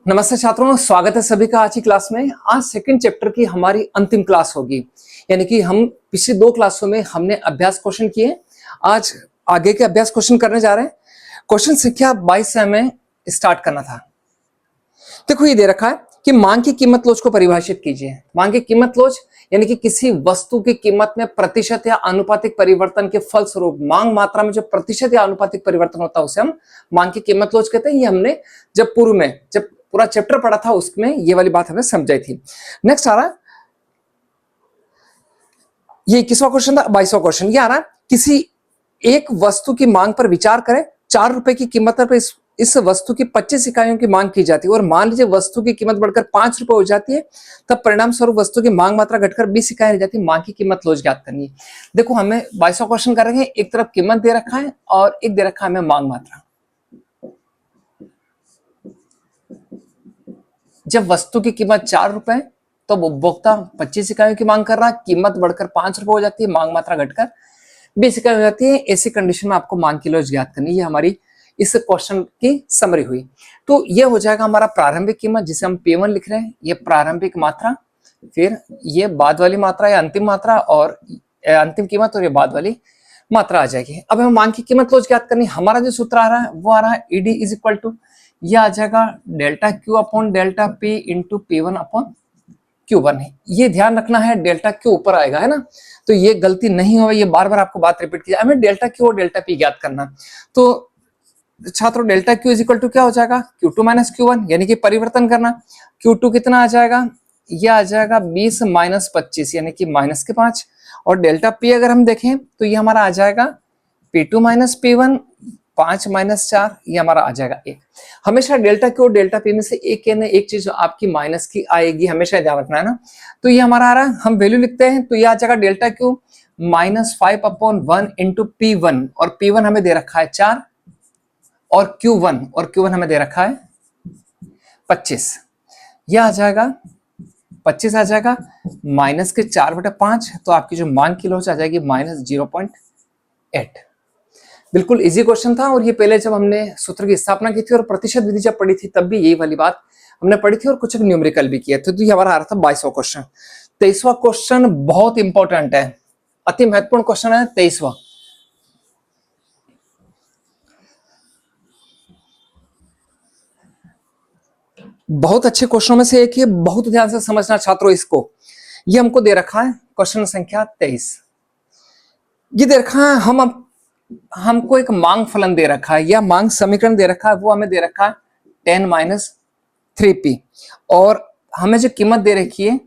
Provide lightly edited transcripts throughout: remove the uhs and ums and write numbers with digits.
नमस्ते छात्रों, स्वागत है सभी का आज की क्लास में। आज सेकंड चैप्टर की हमारी अंतिम क्लास होगी, यानी कि हम पिछली दो क्लासों में हमने अभ्यास क्वेश्चन किए। आज आगे के अभ्यास क्वेश्चन करने जा रहे हैं। क्वेश्चन संख्या 22 से हमें स्टार्ट करना था। देखो, ये दे रखा है कि मांग की कीमत लोच को परिभाषित कीजिए। मांग की कीमत लोच यानी कि किसी वस्तु की कीमत में प्रतिशत या आनुपातिक परिवर्तन के फलस्वरूप मांग मात्रा में जो प्रतिशत या आनुपातिक परिवर्तन होता है उसे हम मांग की कीमत लोच कहते हैं। ये हमने जब पूरा चैप्टर पढ़ा था उसमें ये वाली बात हमने समझाई थी। नेक्स्ट आ रहा है, ये 21वां क्वेश्चन था। 22वां क्वेश्चन ये आ रहा है, किसी एक वस्तु की मांग पर विचार करें। 4 रुपए की कीमत पर इस वस्तु की 25 इकाइयों की मांग की जाती है और मान लीजिए वस्तु की कीमत बढ़कर 5 रुपए हो जाती है, तब परिणाम स्वरूप वस्तु की मांग मात्रा घटकर 20 इकाई रह जाती है। मांग की कीमत लोच ज्ञात करनी है। देखो, हमें 22वां क्वेश्चन कर रहे हैं, एक तरफ कीमत दे रखा है और एक दे रखा है हमें मांग मात्रा। जब वस्तु की कीमत 4 रुपए तो उपभोक्ता 25 इकाइयों की मांग कर रहा है, कीमत बढ़कर 5 रुपए हो जाती है, मांग मात्रा घटकर 20 इकाई हो जाती है। ऐसी कंडीशन में आपको मांग की लोच ज्ञात करनी है। हमारी इस क्वेश्चन की समरी हुई। तो ये हो जाएगा हमारा प्रारंभिक कीमत, जिसे हम P1 लिख रहे हैं, ये प्रारंभिक मात्रा, फिर ये बाद वाली मात्रा या अंतिम मात्रा और अंतिम कीमत, और ये बाद वाली मात्रा आ जाएगी। अब हमें मांग की कीमत लोच ज्ञात करनी। हमारा जो सूत्र आ रहा है वो आ रहा है ED इज इक्वल टू, यह आ जाएगा delta Q upon delta P into P1 upon Q1 है। ये ध्यान रखना है, डेल्टा क्यू ऊपर आएगा, है ना, तो ये गलती नहीं हो, ये बार बार आपको बात रिपीट की जाए। हमें डेल्टा क्यू और डेल्टा पी ज्ञात करना। तो छात्रों, delta Q is equal to क्या हो जाएगा, Q2 माइनस Q1, यानी कि परिवर्तन करना। Q2 कितना आ जाएगा, यह आ जाएगा 20 माइनस 25 यानी कि माइनस के 5। और डेल्टा पी अगर हम देखें तो ये हमारा आ जाएगा P2 माइनस P1, 5 माइनस 4, ये हमारा आ जाएगा 1। हमेशा डेल्टा क्यू और डेल्टा पी में से एक चीज आपकी माइनस की आएगी, हमेशा ध्यान रखना है ना। तो ये हमारा आ रहा है, हम वैल्यू लिखते हैं, तो ये आ जाएगा delta Q -5 upon 1 into P1, और P1 हमें दे रखा है 4 और Q1 हमें दे रखा है 25। यह आ जाएगा 25 आ जाएगा माइनस के 4/5, तो आपकी जो मांग की लोच आ जाएगी -0.8। बिल्कुल इजी क्वेश्चन था, और ये पहले जब हमने सूत्र की स्थापना की थी और प्रतिशत विधि जब पढ़ी थी तब भी यही वाली बात हमने पढ़ी थी, और कुछ न्यूमेरिकल भी किया था। तो ये हमारा आ रहा था 22वां क्वेश्चन। 23वां क्वेश्चन बहुत इंपॉर्टेंट है, अति महत्वपूर्ण क्वेश्चन है 23वां। बहुत अच्छे क्वेश्चनों में से एक है, बहुत ध्यान से समझना छात्रों इसको। ये हमको दे रखा है क्वेश्चन संख्या 23। ये दे रखा है, हमको एक मांग फलन दे रखा है या मांग समीकरण दे रखा है, वो हमें दे रखा है 10-3p, और हमें जो कीमत दे रखी है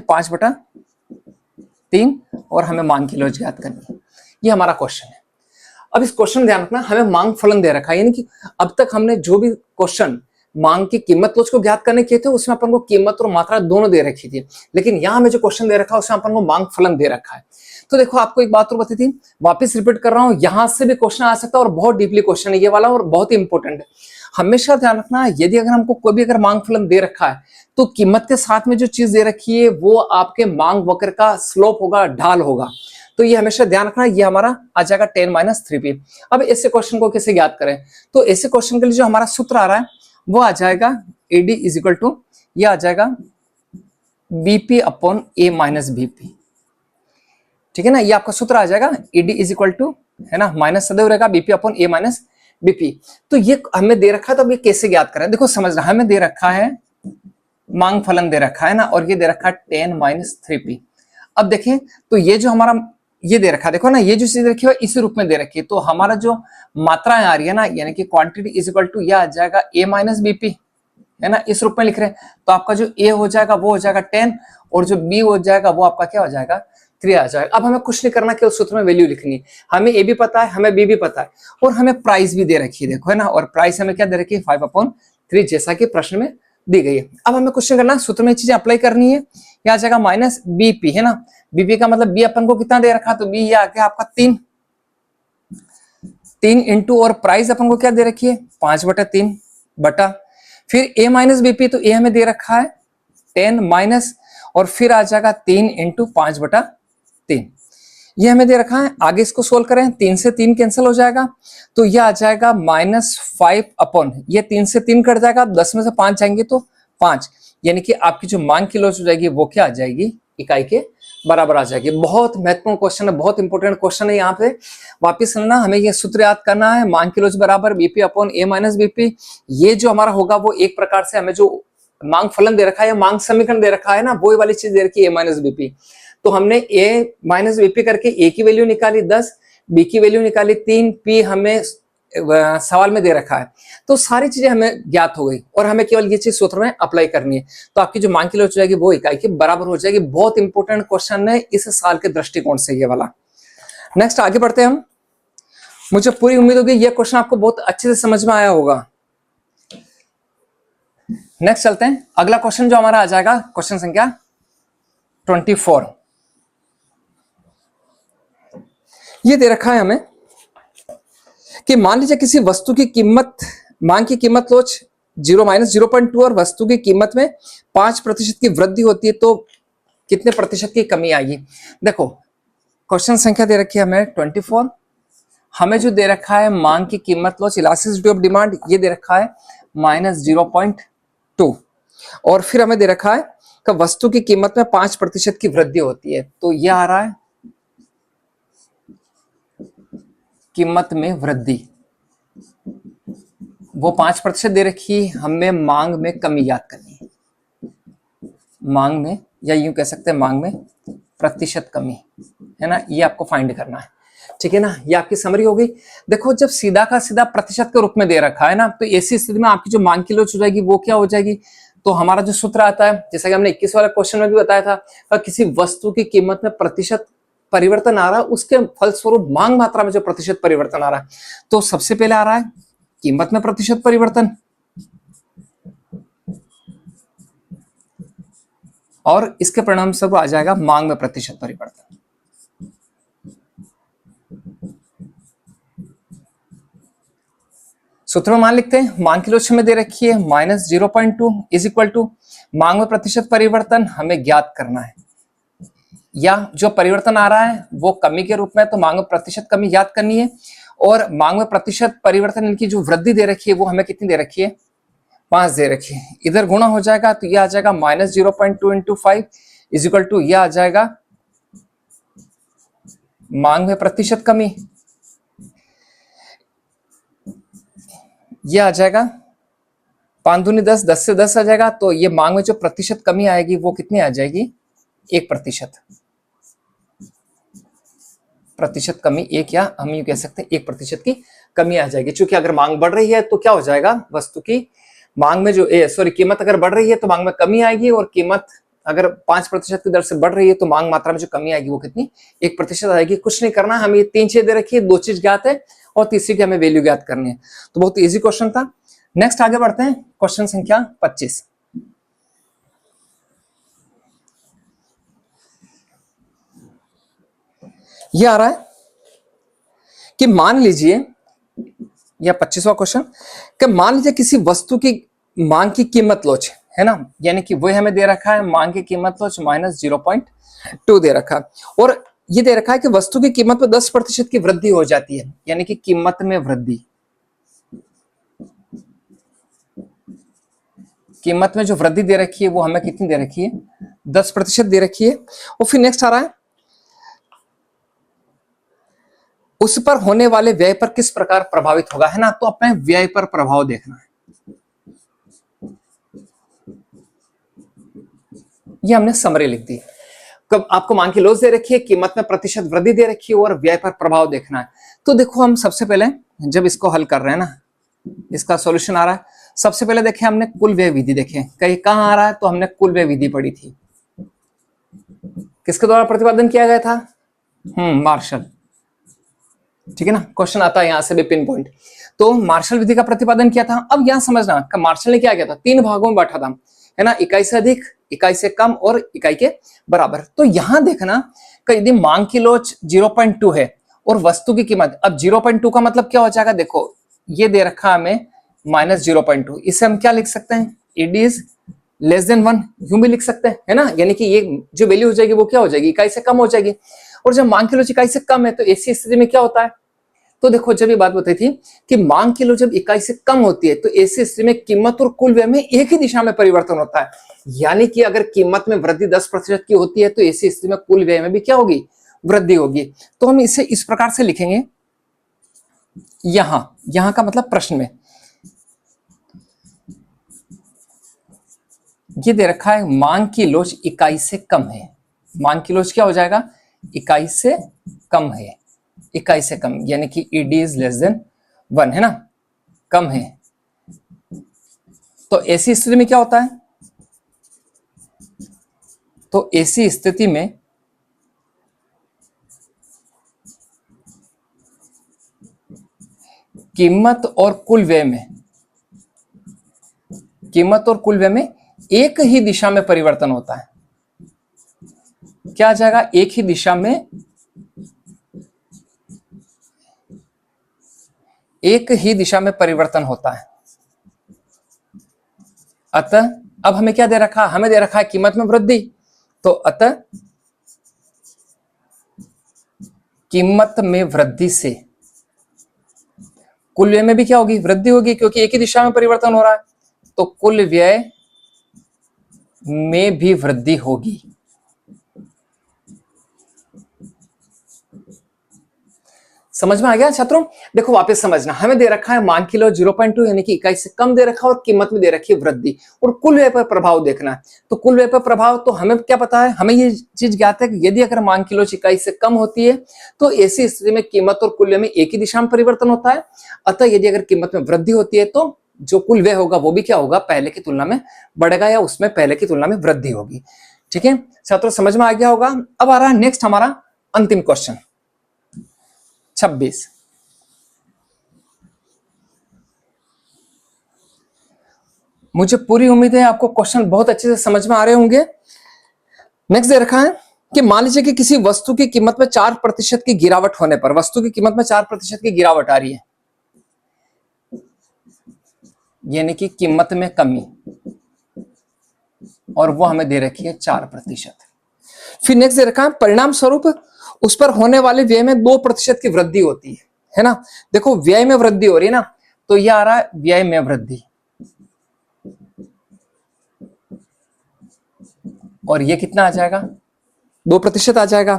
5/3, और हमें मांग की लोच ज्ञात करनी है। ये हमारा क्वेश्चन है। अब इस क्वेश्चन ध्यान रखना, हमें मांग फलन दे रखा है, यानी कि अब तक हमने जो भी क्वेश्चन मांग की कीमत लोच को ज्ञात करने किए थे उसमें अपन को कीमत और मात्रा दोनों दे रखी थी, लेकिन यहाँ हमें जो क्वेश्चन दे रखा है उसमें अपन को मांग फलन दे रखा है। तो देखो, आपको एक बात और बताई थी, वापस रिपीट कर रहा हूं, यहां से भी क्वेश्चन आ सकता है और बहुत डीपली क्वेश्चन है ये वाला, और बहुत इंपॉर्टेंट है। हमेशा ध्यान रखना, यदि अगर हमको कोई भी अगर मांग फलन दे रखा है तो कीमत के साथ में जो चीज दे रखी है वो आपके मांग वक्र का स्लोप होगा, ढाल होगा। तो ये हमेशा ध्यान रखना। ये हमारा आ जाएगा 10-3p। अब ऐसे क्वेश्चन को कैसे ज्ञात करें, तो ऐसे क्वेश्चन के लिए जो हमारा सूत्र आ रहा है वो आ जाएगा AD इज इक्वल टू, यह आ जाएगा BP upon A minus BP। ठीक है ना, ये आपका सूत्र आ जाएगा ED इज इक्वल टू, है ना, माइनस सदैव रहेगा BP upon A minus BP। तो ये हमें दे रखा है, तो अब ये कैसे ज्ञात करें। देखो समझना, हमें दे रखा है मांग फलन दे रखा है ना, और ये दे रखा है 10-3p। अब देखें तो ये जो हमारा ये दे रखा है, देखो ना, ये जो चीज रखी है इसी रूप में दे रखी है, तो हमारा जो मात्राएं आ रही है ना, यानी कि क्वांटिटी इज इक्वल टू, यह आ जाएगा A माइनस BP, है ना, इस रूप में लिख रहे हैं। तो आपका जो A हो जाएगा वो हो जाएगा 10, और जो B हो जाएगा वो आपका क्या हो जाएगा 3 आ जाएगा। अब हमें कुछ नहीं करना, केवल सूत्र में वैल्यू लिखनी है। हमें A भी पता है, हमें B भी पता है, और हमें प्राइस भी दे रखी है, देखो, है ना, और प्राइस हमें क्या दे रखी है 5/3, जैसा कि प्रश्न में दी गई है। अब हमें क्वेश्चन करना, सूत्र में चीजें अप्लाई करनी है। यह आ जाएगा माइनस BP, है ना, BP का मतलब B अपन को कितना दे रखा, तो B ये आ गया आपका 3 इंटू, और प्राइस अपन को क्या दे रखी है 5/3 बटा, फिर A माइनस BP, तो A हमें दे रखा है 10 माइनस, और फिर आ जाएगा 3 इंटू 5/3। ये हमें दे रखा है, आगे इसको सोल्व करें, 3 से 3 कैंसिल हो जाएगा, तो ये आ जाएगा -5 अपॉन, ये 3 से 3 कट जाएगा, 10 में से 5 जाएंगे तो 5, यानी कि आपकी जो मांग किलो हो जाएगी वो क्या आ जाएगी, इकाई के बराबर आ जाएगी। बहुत महत्वपूर्ण क्वेश्चन है, बहुत इंपॉर्टेंट क्वेश्चन है। यहाँ पे वापिस लेना, हमें ये सूत्र याद करना है, मांग किलो बराबर बीपी अपॉन ए माइनस बीपी। ये जो हमारा होगा वो एक प्रकार से हमें जो मांग फलन दे रखा है या मांग समीकरण दे रखा है ना, वो वाली चीज दे रखी है ए माइनस बीपी। तो हमने ए माइनस बीपी करके ए की वैल्यू निकाली 10, बी की वैल्यू निकाली 3, पी हमें सवाल में दे रखा है, तो सारी चीजें हमें ज्ञात हो गई और हमें केवल ये चीज सूत्र में अप्लाई करनी है। तो आपकी जो मांग किलो हो जाएगी वो इकाई के बराबर हो जाएगी। बहुत इंपॉर्टेंट क्वेश्चन है इस साल के दृष्टिकोण से ये वाला। नेक्स्ट आगे बढ़ते हैं हम। मुझे पूरी उम्मीद होगी ये क्वेश्चन आपको बहुत अच्छे से समझ में आया होगा। नेक्स्ट चलते हैं, अगला क्वेश्चन जो हमारा आ जाएगा क्वेश्चन संख्या 24। ये दे रखा है हमें कि मान लीजिए किसी वस्तु की कीमत, मांग की कीमत लो 0 माइनस 0.2 और वस्तु की कीमत में 5% की वृद्धि होती है, तो कितने प्रतिशत की कमी आएगी। देखो क्वेश्चन संख्या दे रखी है हमें 24, हमें जो दे रखा है मांग की कीमत लो इलास्टिसिटी ऑफ डिमांड, ये दे रखा है -0.2, और फिर हमें दे रखा है कि वस्तु की कीमत में 5% की वृद्धि होती है, तो यह आ रहा है कीमत में वृद्धि, वो 5% दे रखी है, हमें मांग में कमी याद करनी है, मांग में, या यूं कह सकते हैं मांग में प्रतिशत कमी, है ना, ये आपको फाइंड करना है। ठीक है ना, ये आपकी समरी हो गई। देखो जब सीधा का सीधा प्रतिशत के रूप में दे रखा है ना, तो ऐसी स्थिति में आपकी जो मांग किलो हो जाएगी वो क्या हो जाएगी, तो हमारा जो सूत्र आता है, जैसा कि हमने 21 वाले क्वेश्चन में भी बताया था, किसी वस्तु की कीमत में प्रतिशत परिवर्तन आ रहा है, उसके फलस्वरूप मांग मात्रा में जो प्रतिशत परिवर्तन आ रहा है, तो सबसे पहले आ रहा है कीमत में प्रतिशत परिवर्तन, और इसके परिणाम स्वरूप आ जाएगा मांग में प्रतिशत परिवर्तन। सूत्र में मान लिखते हैं, मांग किलो में दे रखी है -0.2 इज इक्वल टू मांग में प्रतिशत परिवर्तन हमें ज्ञात करना है, या जो परिवर्तन आ रहा है वो कमी के रूप में, तो मांग में प्रतिशत कमी याद करनी है, और मांग में प्रतिशत परिवर्तन इनकी जो वृद्धि दे रखी है वो हमें कितनी दे रखी है, 5 दे रखी है। इधर गुणा हो जाएगा तो यह आ जाएगा -0.2 इंटू 5 इज इक्वल टू, यह आ जाएगा मांग में प्रतिशत कमी, यह आ जाएगा 5 दूनी 10, 10 से 10 आ जाएगा, तो ये मांग में जो प्रतिशत कमी आएगी वो कितनी आ जाएगी, 1%। प्रतिशत कमी 1, या हम ये कह सकते हैं 1% की कमी आ जाएगी। क्योंकि अगर मांग बढ़ रही है तो क्या हो जाएगा, वस्तु की मांग में जो कीमत अगर बढ़ रही है तो मांग में कमी आएगी, और कीमत अगर 5% की दर से बढ़ रही है तो मांग मात्रा में जो कमी आएगी वो कितनी, 1% आएगी। कुछ नहीं करना, हमें 3 चीजें दे रखी है, 2 चीज ज्ञात है और तीसरी की हमें वैल्यू ज्ञात करनी है। तो बहुत इजी क्वेश्चन था। नेक्स्ट आगे बढ़ते हैं, क्वेश्चन संख्या 25। ये आ रहा है कि मान लीजिए, या 25वां क्वेश्चन, कि मान लीजिए किसी वस्तु की मांग की कीमत लोच है ना, यानी कि वही हमें दे रखा है मांग की कीमत लोच -0.2 दे रखा है, और ये दे रखा है कि वस्तु की कीमत में 10% की वृद्धि हो जाती है, यानी कि कीमत में वृद्धि, कीमत में जो वृद्धि दे रखी है वो हमें कितनी दे रखी है, 10% दे रखी है। और फिर नेक्स्ट आ रहा है, उस पर होने वाले व्यय पर किस प्रकार प्रभावित होगा, है ना, तो अपने व्यय पर प्रभाव देखना है। ये हमने समरी लिख दी। कब आपको मांग की लोच दे रखी है, कीमत में प्रतिशत वृद्धि दे रखी है, और व्यय पर प्रभाव देखना है। तो देखो हम सबसे पहले जब इसको हल कर रहे हैं ना, इसका सॉल्यूशन आ रहा है, सबसे पहले देखें हमने कुल व्यय विधि देखे, कहीं कहां आ रहा है, तो हमने कुल व्यय विधि पढ़ी थी, किसके द्वारा प्रतिपादन किया गया था, मार्शल। ठीक है ना, क्वेश्चन आता है यहां से भी पिन पॉइंट, तो मार्शल विधि का प्रतिपादन किया था। अब यहां समझना मार्शल ने क्या किया था, 3 भागों में बांटा था, है ना, इकाई से अधिक, इकाई से कम और इकाई के बराबर। तो यहां देखना कि यदि मांग की लोच 0.2 है और वस्तु की कीमत, अब 0.2 का मतलब क्या हो जाएगा, देखो ये दे रखा हमें -0.2, इसे हम क्या लिख सकते हैं, इट इज लेस देन 1, यूं भी लिख सकते हैं, है ना, यानी कि ये जो वैल्यू हो जाएगी वो क्या हो जाएगी, इकाई से कम हो जाएगी। और जब मांग की लोच इकाई से कम है तो ऐसी स्थिति में क्या होता है? तो देखो जब ये बात बताई थी कि मांग की लोच जब इकाई से कम होती है तो ऐसी स्थिति में कीमत और कुल व्यय में एक ही दिशा में परिवर्तन होता है। यानी कि अगर कीमत में वृद्धि 10% की होती है तो ऐसी स्थिति में कुल व्यय में भी क्या होगी? वृद्धि होगी। तो हम इसे इस प्रकार से लिखेंगे, यहां का मतलब प्रश्न में ये दे रखा है मांग की लोच इकाई से कम है। मांग की लोच क्या हो जाएगा? इकाई से कम है। इकाई से कम यानी कि ईडी इज लेस देन 1 है ना, कम है। तो ऐसी स्थिति में क्या होता है? तो ऐसी स्थिति में कीमत और कुल व्यय में एक ही दिशा में परिवर्तन होता है। क्या आ जाएगा? एक ही दिशा में, एक ही दिशा में परिवर्तन होता है। अतः अब हमें क्या दे रखा है? हमें दे रखा है कीमत में वृद्धि, तो अतः कीमत में वृद्धि से कुल व्यय में भी क्या होगी? वृद्धि होगी, क्योंकि एक ही दिशा में परिवर्तन हो रहा है। तो कुल व्यय में भी वृद्धि होगी। समझ में आ गया छात्रों? देखो वापस समझना, हमें दे रखा है मांग की लोच 0.2 यानी कि इकाई से कम दे रखा है और कीमत में दे रखी है वृद्धि, और कुल व्यय पर प्रभाव देखना है। तो कुल व्यय पर प्रभाव, तो हमें क्या पता है? हमें ये चीज ज्ञात है कि यदि अगर मांग की लोच इकाई से कम होती है तो ऐसी स्थिति में कीमत और कुल व्यय में एक ही दिशा में परिवर्तन होता है। अतः यदि अगर कीमत में वृद्धि होती है तो जो कुल व्यय होगा वो भी क्या होगा? पहले की तुलना में बढ़ेगा, या उसमें पहले की तुलना में वृद्धि होगी। ठीक है छात्रों, समझ में आ गया होगा। अब आ रहा है नेक्स्ट हमारा अंतिम क्वेश्चन 26। मुझे पूरी उम्मीद है आपको क्वेश्चन बहुत अच्छे से समझ में आ रहे होंगे। नेक्स्ट दे रखा है कि मान लीजिए कि किसी वस्तु की कीमत में 4% की गिरावट होने पर, वस्तु की कीमत में 4% की गिरावट आ रही है, यानी कि कीमत में कमी, और वो हमें दे रखी है 4%। फिर नेक्स्ट दे रखा है परिणाम स्वरूप उस पर होने वाले व्यय में 2% की वृद्धि होती है ना। देखो व्यय में वृद्धि हो रही है ना, तो ये आ रहा है व्यय में वृद्धि, और ये कितना आ जाएगा? 2% आ जाएगा।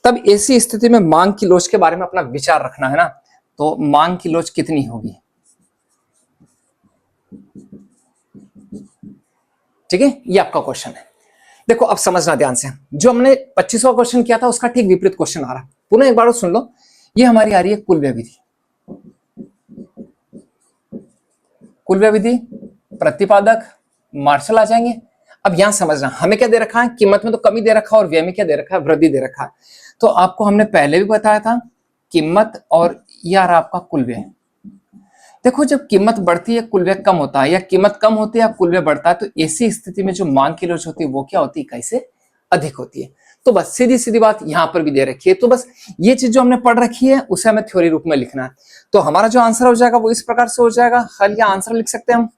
तब ऐसी स्थिति में मांग की लोच के बारे में अपना विचार रखना है ना। तो मांग की लोच कितनी होगी? ठीक है, ये आपका क्वेश्चन है। देखो अब समझना ध्यान से, जो हमने 25वां क्वेश्चन किया था उसका ठीक विपरीत क्वेश्चन आ रहा है। पुनः एक बार सुन लो, ये हमारी आ रही है कुल व्यय विधि। कुल व्यय विधि, प्रतिपादक, मार्शल आ जाएंगे। अब यहां समझना, हमें क्या दे रखा है? कीमत में तो कमी दे रखा है, और व्यय में क्या दे रखा है? वृद्धि दे रखा है। तो आपको हमने पहले भी बताया था कीमत और यार आपका कुल व्यय। देखो जब कीमत बढ़ती है कुल व्यय कम होता है, या कीमत कम होती है या कुल व्यय बढ़ता है, तो ऐसी स्थिति में जो मांग की लोच होती है वो क्या होती है? इकाई से अधिक होती है। तो बस सीधी सीधी बात यहां पर भी दे रखी है। तो बस ये चीज जो हमने पढ़ रखी है उसे हमें थ्योरी रूप में लिखना है। तो हमारा जो आंसर हो जाएगा वो इस प्रकार से हो जाएगा, हल या आंसर लिख सकते हैं हम,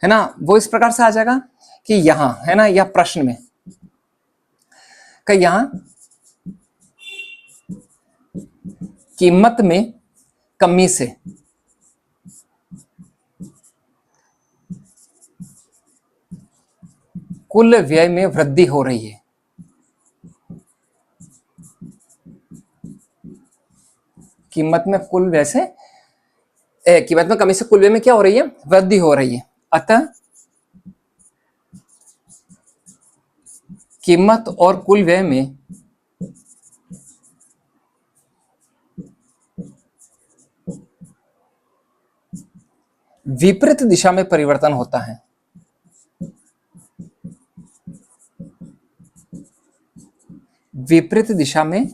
है ना। वो इस प्रकार से आ जाएगा कि यहां, है ना, या प्रश्न में कि यहां कीमत में कमी से कुल व्यय में वृद्धि हो रही है। कीमत में कुल व्यय से कीमत में कमी से कुल व्यय में क्या हो रही है? वृद्धि हो रही है। अतः कीमत और कुल व्यय में विपरीत दिशा में परिवर्तन होता है। विपरीत दिशा में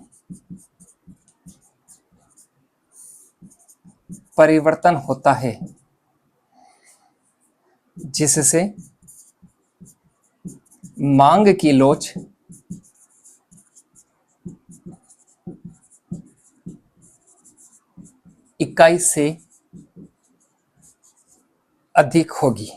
परिवर्तन होता है, जिससे मांग की लोच इकाई से अधिक होगी।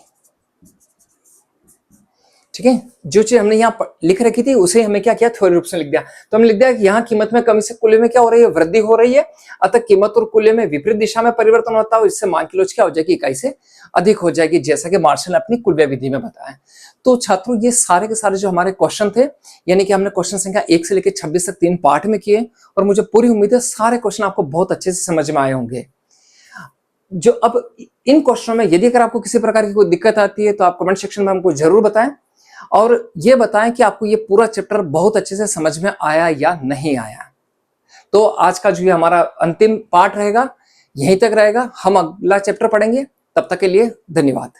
ठीक है। जो चीज हमने यहाँ लिख रखी थी उसे हमें क्या किया, थ्योरी रूप से लिख दिया। तो हमने लिख दिया कि यहाँ कीमत में कमी से कुल्य में क्या हो रही है, वृद्धि हो रही है, अतः कीमत और कुल्य में विपरीत दिशा में परिवर्तन होता है, इससे मांग की लोच क्या हो जाएगी, इकाई से अधिक हो जाएगी, जैसा कि मार्शल ने अपनी कुल्य विधि में बताया। तो छात्रों ये सारे के सारे जो हमारे क्वेश्चन थे, यानी कि हमने क्वेश्चन संख्या 1 से लेकर 26 तक 3 पार्ट में किए, और मुझे पूरी उम्मीद है सारे क्वेश्चन आपको बहुत अच्छे से समझ में आए होंगे। जो अब इन क्वेश्चनों में यदि अगर आपको किसी प्रकार की कोई दिक्कत आती है तो आप कमेंट सेक्शन में हमको जरूर बताएं, और ये बताएं कि आपको ये पूरा चैप्टर बहुत अच्छे से समझ में आया या नहीं आया। तो आज का जो ये हमारा अंतिम पार्ट रहेगा यहीं तक रहेगा, हम अगला चैप्टर पढ़ेंगे। तब तक के लिए धन्यवाद।